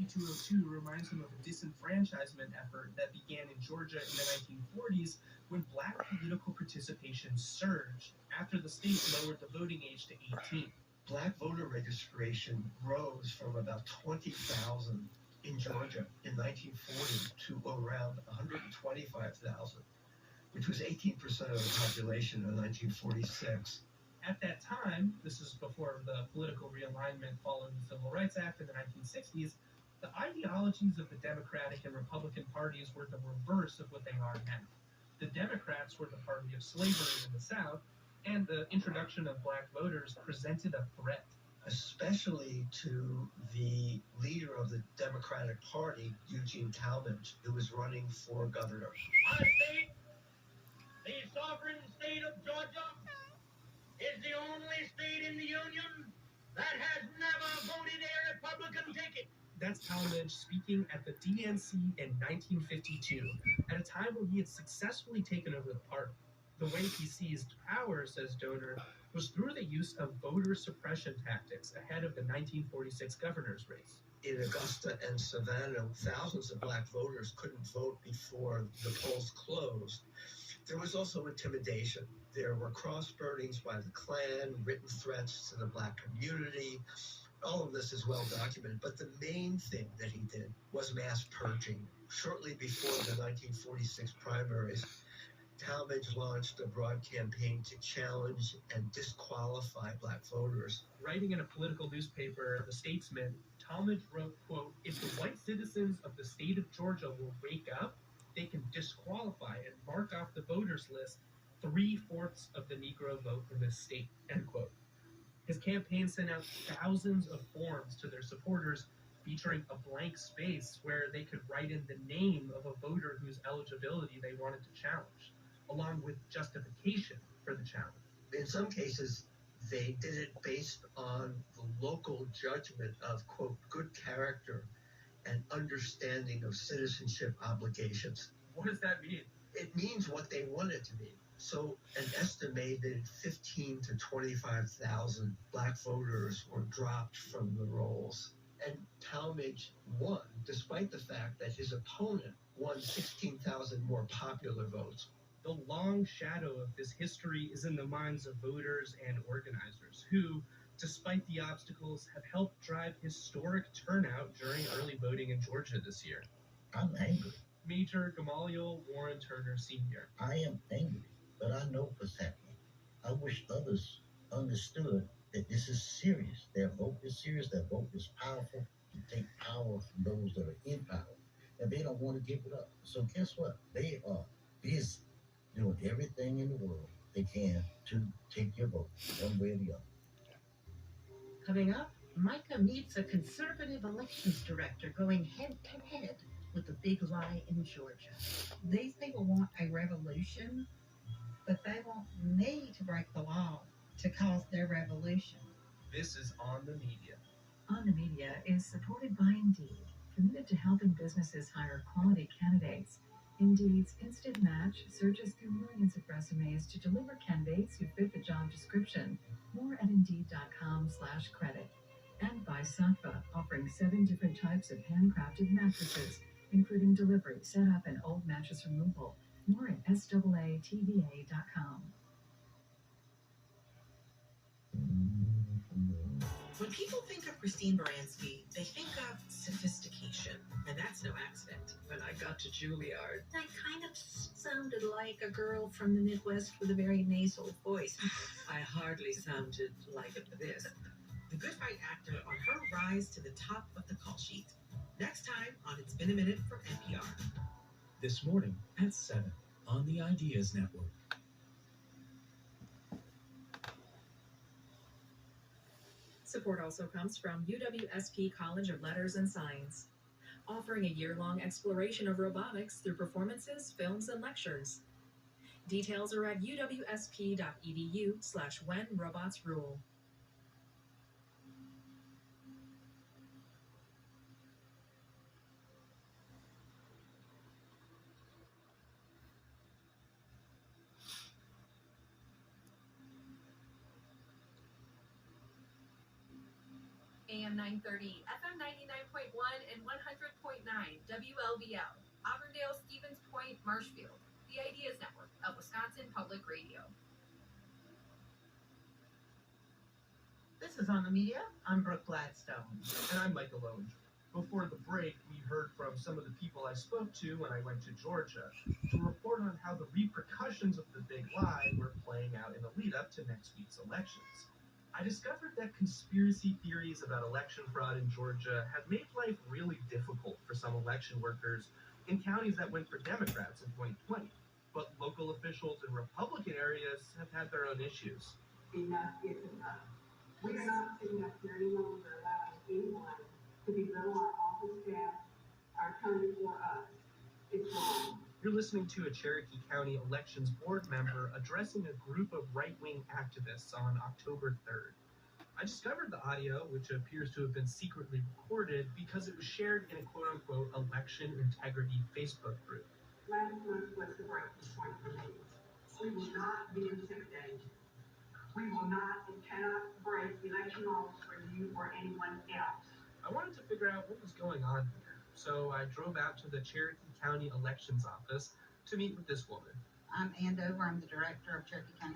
SB 202 reminds him of a disenfranchisement effort that began in Georgia in the 1940s when black political participation surged after the state lowered the voting age to 18. Black voter registration rose from about 20,000 in Georgia in 1940 to around 125,000, which was 18% of the population in 1946. At that time, this is before the political realignment following the Civil Rights Act in the 1960s, the ideologies of the Democratic and Republican parties were the reverse of what they are now. The Democrats were the party of slavery in the South, and the introduction of black voters presented a threat. Especially to the leader of the Democratic Party, Eugene Talmadge, who was running for governor. Our state, the sovereign state of Georgia, is the only state in the Union that has never voted a Republican ticket. That's Talmadge speaking at the DNC in 1952, at a time when he had successfully taken over the party. The way he seized power, says Donor, was through the use of voter suppression tactics ahead of the 1946 governor's race. In Augusta and Savannah, thousands of black voters couldn't vote before the polls closed. There was also intimidation. There were cross burnings by the Klan, written threats to the black community. All of this is well documented, but the main thing that he did was mass purging. Shortly before the 1946 primaries, Talmadge launched a broad campaign to challenge and disqualify black voters. Writing in a political newspaper, The Statesman, Talmadge wrote, quote, "If the white citizens of the state of Georgia will wake up, they can disqualify and mark off the voters list 3/4 of the Negro vote in this state," end quote. His campaign sent out thousands of forms to their supporters featuring a blank space where they could write in the name of a voter whose eligibility they wanted to challenge, along with justification for the challenge. In some cases, they did it based on the local judgment of, quote, good character and understanding of citizenship obligations. What does that mean? It means what they want it to mean. So an estimated 15 to 25,000 black voters were dropped from the rolls. And Talmadge won, despite the fact that his opponent won 16,000 more popular votes. The long shadow of this history is in the minds of voters and organizers who, despite the obstacles, have helped drive historic turnout during early voting in Georgia this year. I'm angry. Major Gamaliel Warren Turner Sr. I am angry, but I know what's happening. I wish others understood that this is serious. Their vote is serious. Their vote is powerful. You take power from those that are in power, and they don't want to give it up. So guess what? They are busy doing everything in the world they can to take your vote, one way or the other. Coming up, Micah meets a conservative elections director going head-to-head with the big lie in Georgia. These people want a revolution, but they want me to break the law to cause their revolution. This is On the Media. On the Media is supported by Indeed, committed to helping businesses hire quality candidates. Indeed's Instant Match searches through millions of resumes to deliver candidates who fit the job description. More at Indeed.com/credit. And by Safa, offering 7 different types of handcrafted mattresses, including delivery, setup, and old mattress removal. More at SAATVA.com. When people think of Christine Baranski, they think of sophistication, and that's no accident. When I got to Juilliard, I kind of sounded like a girl from the Midwest with a very nasal voice. I hardly sounded like this. The Good Fight actor on her rise to the top of the call sheet. Next time on It's Been a Minute from NPR. This morning at 7 on the Ideas Network. Support also comes from UWSP College of Letters and Science, offering a year-long exploration of robotics through performances, films, and lectures. Details are at uwsp.edu/whenrobotsrule. AM 930, FM 99.1 and 100.9 WLVL, Auburndale, Stevens Point, Marshfield, the Ideas Network of Wisconsin Public Radio. This is On the Media. I'm Brooke Gladstone. And I'm Michael Owen. Before the break, we heard from some of the people I spoke to when I went to Georgia to report on how the repercussions of the big lie were playing out in the lead up to next week's elections. I discovered that conspiracy theories about election fraud in Georgia have made life really difficult for some election workers in counties that went for Democrats in 2020. But local officials in Republican areas have had their own issues. Enough is enough. We are not sitting up here any longer allowing anyone to belittle our office staff, our attorney, or us. It's wrong. You're listening to a Cherokee County Elections Board member addressing a group of right-wing activists on October 3rd. I discovered the audio, which appears to have been secretly recorded, because it was shared in a quote-unquote election integrity Facebook group. Last month was the breaking point for me. We will not be intimidated. We will not and cannot break election laws for you or anyone else. I wanted to figure out what was going on here, so I drove out to the Cherokee County Elections Office to meet with this woman. I'm Ann Dover. I'm the director of Cherokee County